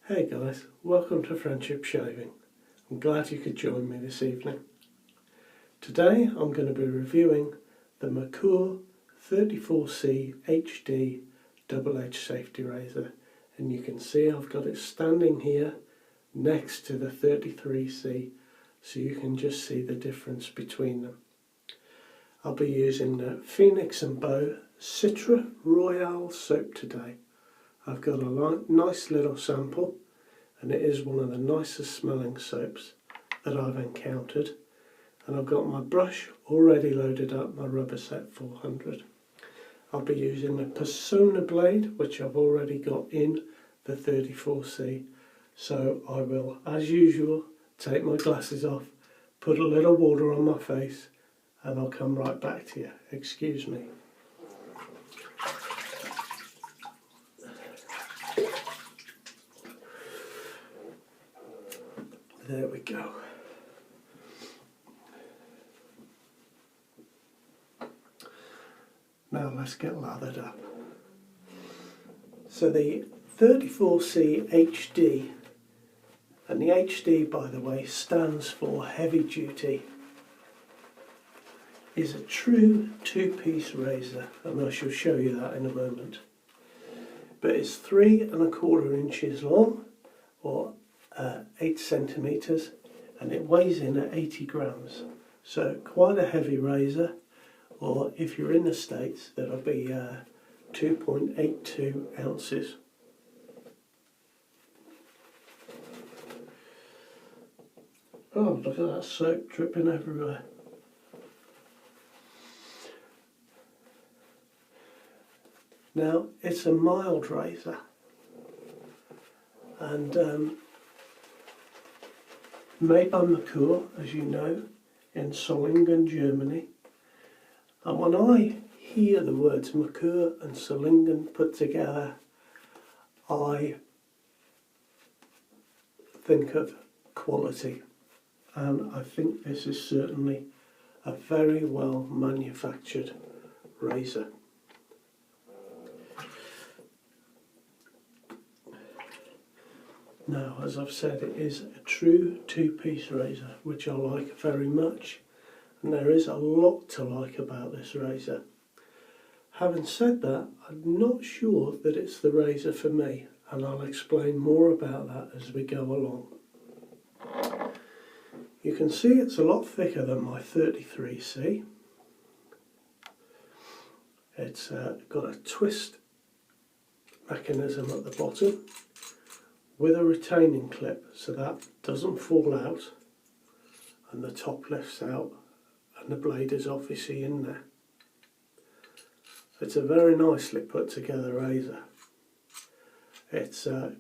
Hey guys, welcome to Friendship Shaving. I'm glad you could join me this evening. Today I'm going to be reviewing the Merkur 34C HD double-edged safety razor, and you can see I've got it standing here next to the 33C, so you can just see the difference between them. I'll be using the Phoenix and Beau Citra Royale soap today. I've got a nice little sample, and it is one of the nicest smelling soaps that I've encountered. And I've got my brush already loaded up, my Rubberset 400. I'll be using the Personna blade, which I've already got in the 34C. So I will, as usual, take my glasses off, put a little water on my face, and I'll come right back to you. Excuse me. There we go. Now let's get lathered up. So the 34C HD, and the HD, by the way, stands for heavy duty, is a true two-piece razor, and I shall show you that in a moment. But it's 3¼ inches long, or 8 centimetres, and it weighs in at 80 grams. So quite a heavy razor, or if you're in the States, that'll be 2.82 ounces. Oh, look at that soap dripping everywhere. Now, it's a mild razor, and made by Merkur, as you know, in Solingen, Germany. And when I hear the words Merkur and Solingen put together, I think of quality. And I think this is certainly a very well manufactured razor. Now, as I've said, it is a true two-piece razor, which I like very much, and there is a lot to like about this razor. Having said that, I'm not sure that it's the razor for me, and I'll explain more about that as we go along. You can see it's a lot thicker than my 33C. It's got a twist mechanism at the bottom, with a retaining clip, so that doesn't fall out and the top lifts out, and the blade is obviously in there. It's a very nicely put together razor. It's a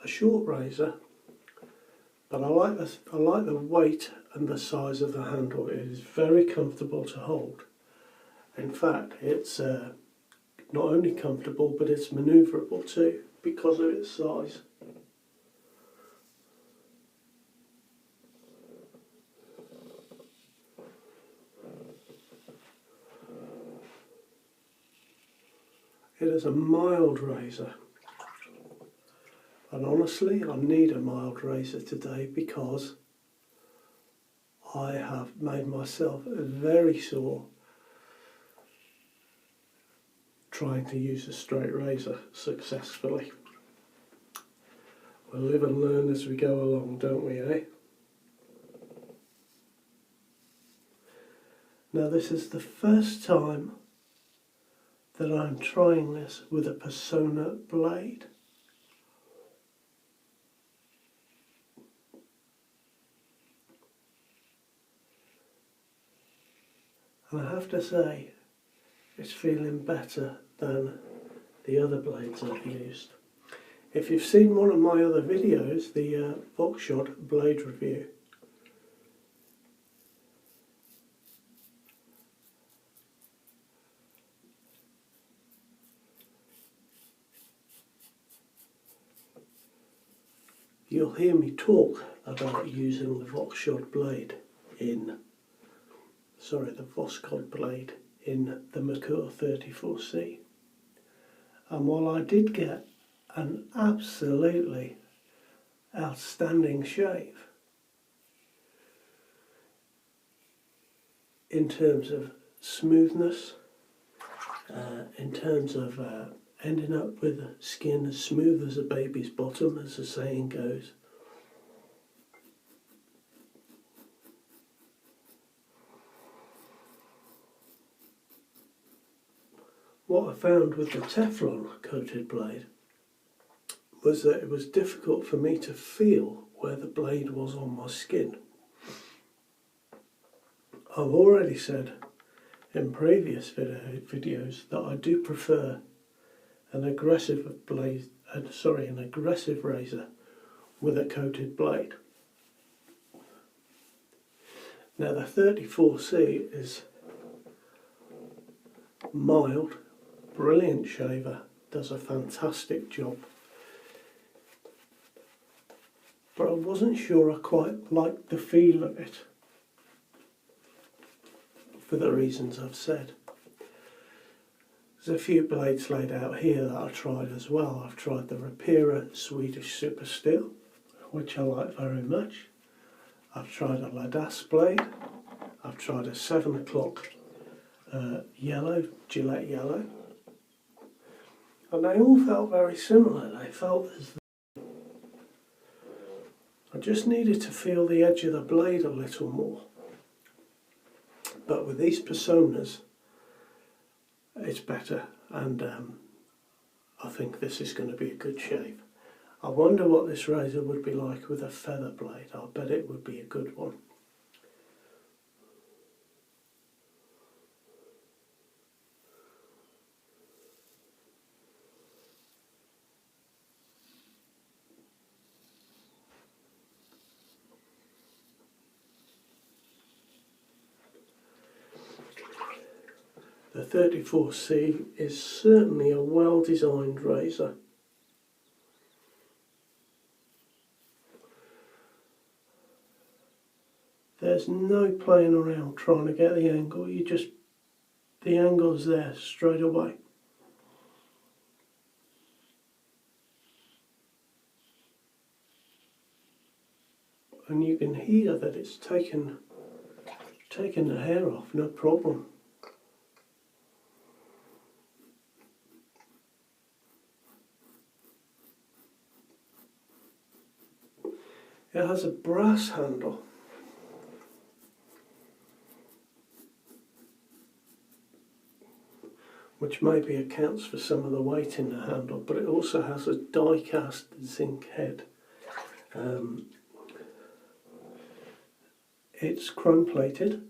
short razor, but I like the weight and the size of the handle. It is very comfortable to hold. In fact, it's not only comfortable, but it's manoeuvrable too, because of its size. It is a mild razor, and honestly I need a mild razor today because I have made myself very sore trying to use a straight razor successfully. We'll live and learn as we go along, don't we, eh? Now, this is the first time that I'm trying this with a Personna blade. And I have to say, it's feeling better than the other blades I've used. If you've seen one of my other videos, the Voxshot blade review, you'll hear me talk about using the Voxshot blade in, the Voskhod blade in the Merkur 34C. And while I did get an absolutely outstanding shave in terms of smoothness, in terms of ending up with skin as smooth as a baby's bottom, as the saying goes, what I found with the Teflon coated blade was that it was difficult for me to feel where the blade was on my skin. I've already said in previous videos that I do prefer an aggressive razor with a coated blade. Now the 34C is mild, brilliant shaver, does a fantastic job. But I wasn't sure I quite liked the feel of it, for the reasons I've said. There's a few blades laid out here that I tried as well. I've tried the Rapira Swedish Super Steel, which I like very much. I've tried a Ladas blade. I've tried a 7 o'clock yellow, Gillette yellow. And they all felt very similar. They felt as though I just needed to feel the edge of the blade a little more. But with these Personas, it's better, and I think this is going to be a good shave. I wonder what this razor would be like with a feather blade. I bet it would be a good one. The 34C is certainly a well-designed razor. There's no playing around trying to get the angle, the angle's there straight away. And you can hear that it's taken the hair off, no problem. It has a brass handle, which maybe accounts for some of the weight in the handle, but it also has a die-cast zinc head. It's chrome plated.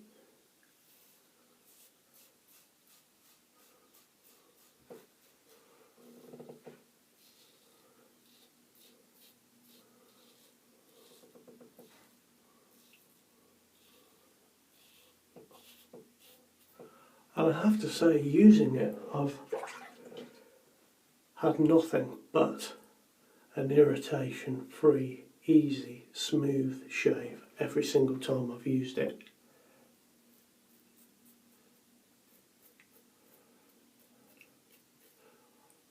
And I have to say, using it, I've had nothing but an irritation-free, easy, smooth shave every single time I've used it.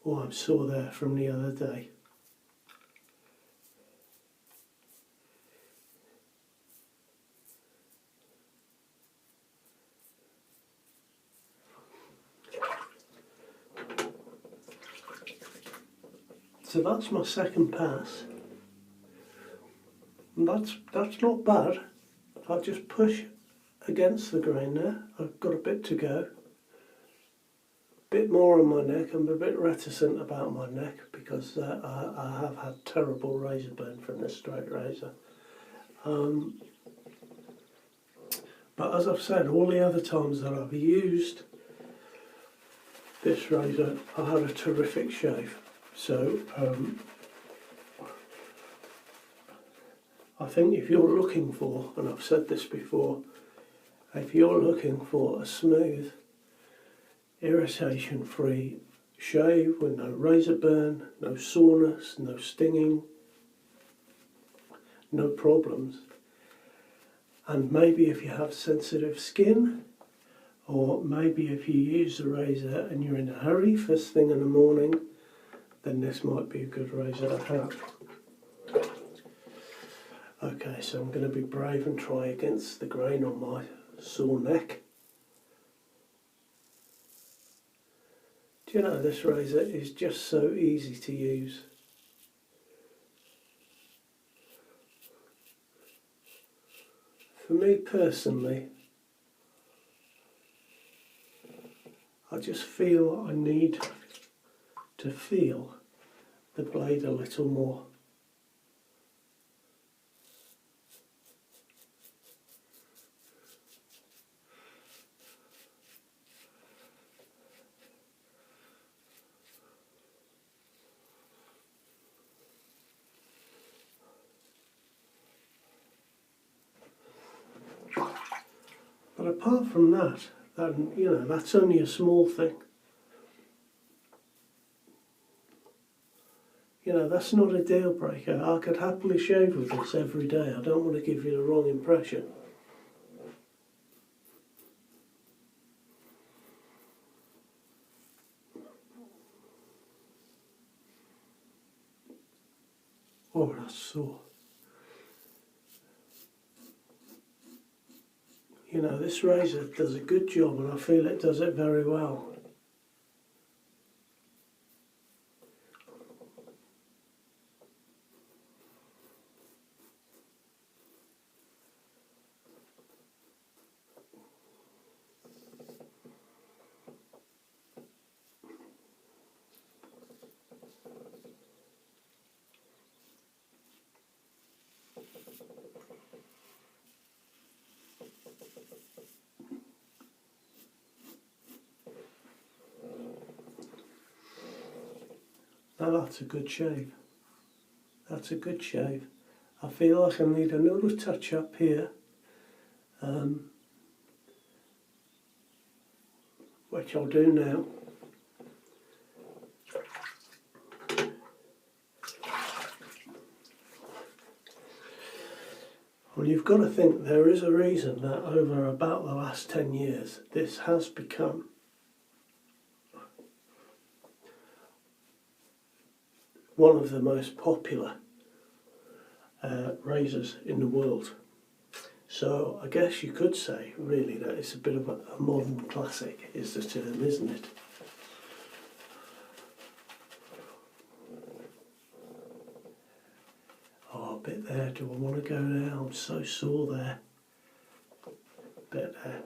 Oh, I'm sore there from the other day. So that's my second pass. And that's not bad. I'll just push against the grain there. I've got a bit to go. A bit more on my neck. I'm a bit reticent about my neck because I have had terrible razor burn from this straight razor. But as I've said, all the other times that I've used this razor, I had a terrific shave. So I think if you're looking for, and I've said this before, if you're looking for a smooth, irritation-free shave with no razor burn, no soreness, no stinging, no problems, and maybe if you have sensitive skin, or maybe if you use the razor and you're in a hurry first thing in the morning, then this might be a good razor to have. Okay, so I'm going to be brave and try against the grain on my sore neck. Do you know, this razor is just so easy to use. For me personally, I just feel I need to feel the blade a little more. But apart from that, then, you know, that's only a small thing. You know, that's not a deal breaker. I could happily shave with this every day. I don't want to give you the wrong impression. Oh, that's sore. You know, this razor does a good job, and I feel it does it very well. Now that's a good shave. That's a good shave. I feel like I need another touch up here, which I'll do now. Well, you've got to think there is a reason that over about the last 10 years this has become one of the most popular razors in the world. So I guess you could say really that it's a bit of a modern classic is the term, isn't it? Oh, a bit there. Do I want to go there? I'm so sore there. Bit there.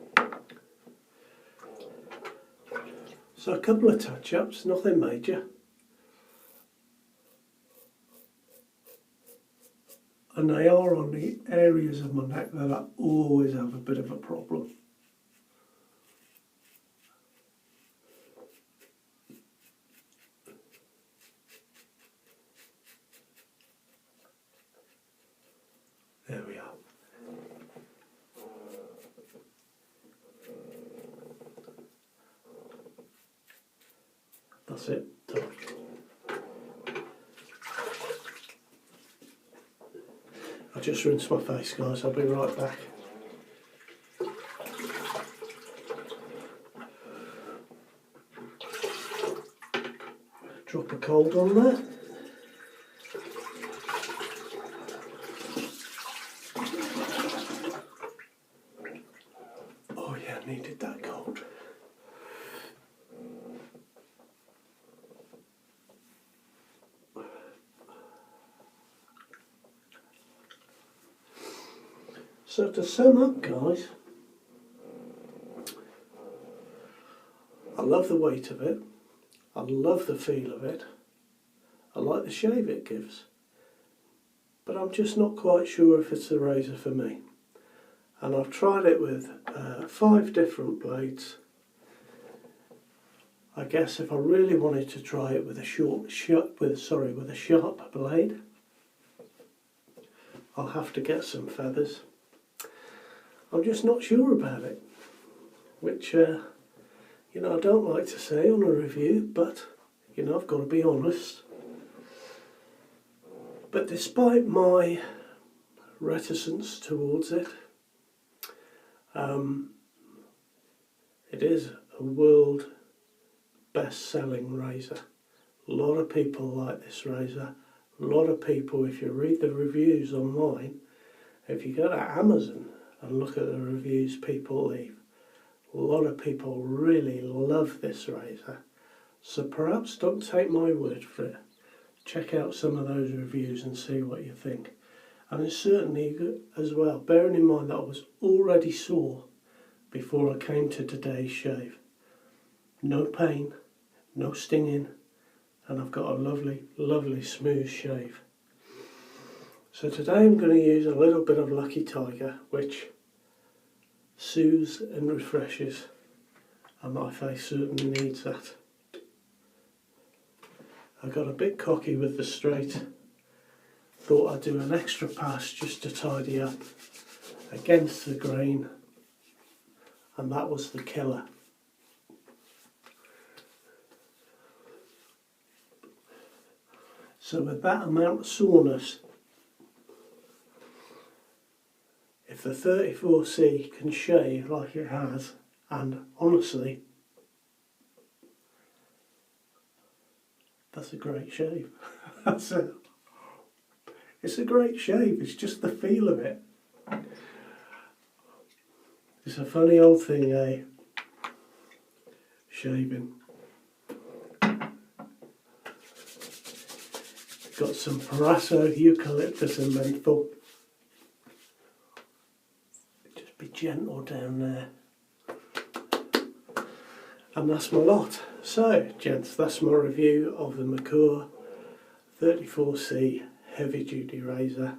So a couple of touch-ups, nothing major. And they are on the areas of my neck that I always have a bit of a problem. There we are. That's it. Done. I'll just rinse my face, guys. I'll be right back. Drop a cold on there. Oh yeah, I needed that cold. So to sum up, guys, I love the weight of it, I love the feel of it, I like the shave it gives, but I'm just not quite sure if it's the razor for me. And I've tried it with 5 different blades. I guess if I really wanted to try it with a sharp blade, I'll have to get some feathers. I'm just not sure about it, which, you know, I don't like to say on a review, but, you know, I've got to be honest. But despite my reticence towards it, it is a world best-selling razor. A lot of people like this razor. A lot of people, if you read the reviews online, if you go to Amazon and look at the reviews people leave, a lot of people really love this razor. So perhaps don't take my word for it. Check out some of those reviews and see what you think. And it's certainly good as well, bearing in mind that I was already sore before I came to today's shave. No pain, no stinging, and I've got a lovely, lovely smooth shave. So today I'm going to use a little bit of Lucky Tiger, which soothes and refreshes, and my face certainly needs that. I got a bit cocky with the straight. Thought I'd do an extra pass just to tidy up against the grain, and that was the killer. So with that amount of soreness, if the 34C can shave like it has, and honestly, that's a great shave. That's it. It's a great shave, it's just the feel of it. It's a funny old thing, eh? Shaving. Got some Prorasso Eucalyptus and Menthol. Just be gentle down there. And that's my lot. So, gents, that's my review of the Merkur 34C heavy duty razor.